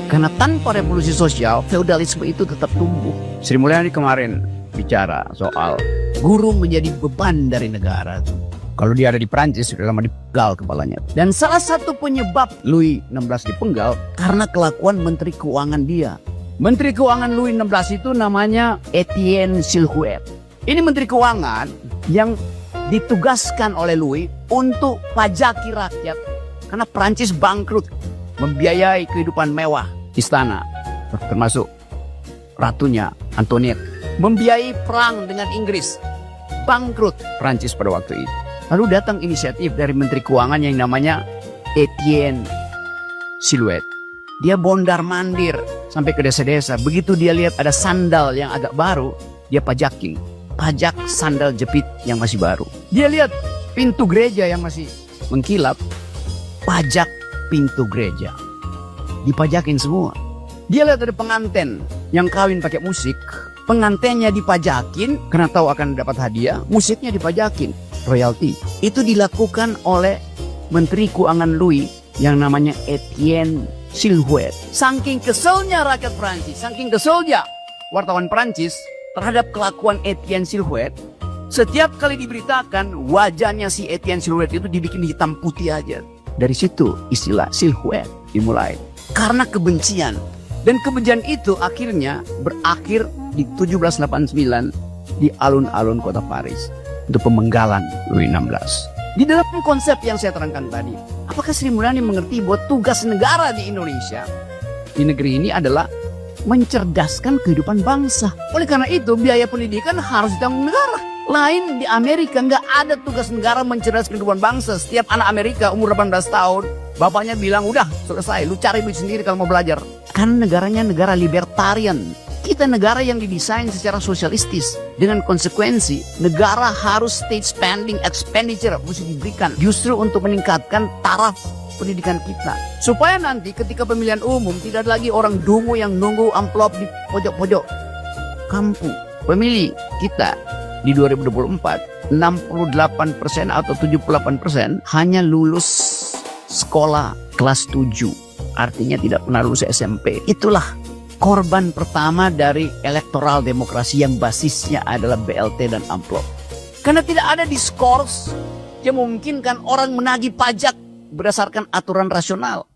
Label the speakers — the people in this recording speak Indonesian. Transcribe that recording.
Speaker 1: Karena tanpa revolusi sosial, feodalisme itu tetap tumbuh. Sri Mulyani kemarin bicara soal guru menjadi beban dari negara. Kalau dia ada di Prancis, sudah lama dipenggal kepalanya. Dan salah satu penyebab Louis XVI dipenggal karena kelakuan Menteri Keuangan dia. Menteri Keuangan Louis XVI itu namanya Etienne Silhouette. Ini Menteri Keuangan yang ditugaskan oleh Louis untuk pajaki rakyat. Karena Prancis bangkrut, membiayai kehidupan mewah istana, termasuk ratunya Antoinette. Membiayai perang dengan Inggris, bangkrut Prancis pada waktu itu. Lalu datang inisiatif dari Menteri Keuangan yang namanya Etienne Silhouette. Dia bondar-mandir sampai ke desa-desa. Begitu dia lihat ada sandal yang agak baru, dia pajakin. Pajak sandal jepit yang masih baru. Dia lihat pintu gereja yang masih mengkilap, pajak pintu gereja. Dipajakin semua. Dia lihat ada pengantin yang kawin pakai musik, pengantinnya dipajakin karena tahu akan dapat hadiah, musiknya dipajakin. Royalty. Itu dilakukan oleh Menteri Keuangan Louis yang namanya Etienne Silhouette. Saking keselnya rakyat Prancis, saking keselnya wartawan Prancis terhadap kelakuan Etienne Silhouette, setiap kali diberitakan wajahnya si Etienne Silhouette itu dibikin hitam putih aja. Dari situ istilah Silhouette dimulai. Karena kebencian. Dan kebencian itu akhirnya berakhir di 1789 di alun-alun kota Paris. Untuk pemenggalan Louis XVI. Di dalam konsep yang saya terangkan tadi, apakah Sri Mulyani mengerti bahwa tugas negara di Indonesia, di negeri ini adalah mencerdaskan kehidupan bangsa. Oleh karena itu, biaya pendidikan harus ditanggung negara. Lain di Amerika, nggak ada tugas negara mencerdaskan kehidupan bangsa. Setiap anak Amerika umur 18 tahun, bapaknya bilang, udah selesai, lu cari duit sendiri kalau mau belajar. Karena negaranya negara libertarian. Kita negara yang didesain secara sosialistis. Dengan konsekuensi, negara harus state spending expenditure mesti diberikan justru untuk meningkatkan taraf pendidikan kita. Supaya nanti ketika pemilihan umum tidak ada lagi orang dungu yang nunggu amplop di pojok-pojok kampung. Pemilih kita di 2024, 68% atau 78% hanya lulus sekolah kelas 7. Artinya tidak pernah lulus SMP. Itulah korban pertama dari elektoral demokrasi yang basisnya adalah BLT dan amplop. Karena tidak ada diskurs yang memungkinkan orang menagih pajak berdasarkan aturan rasional.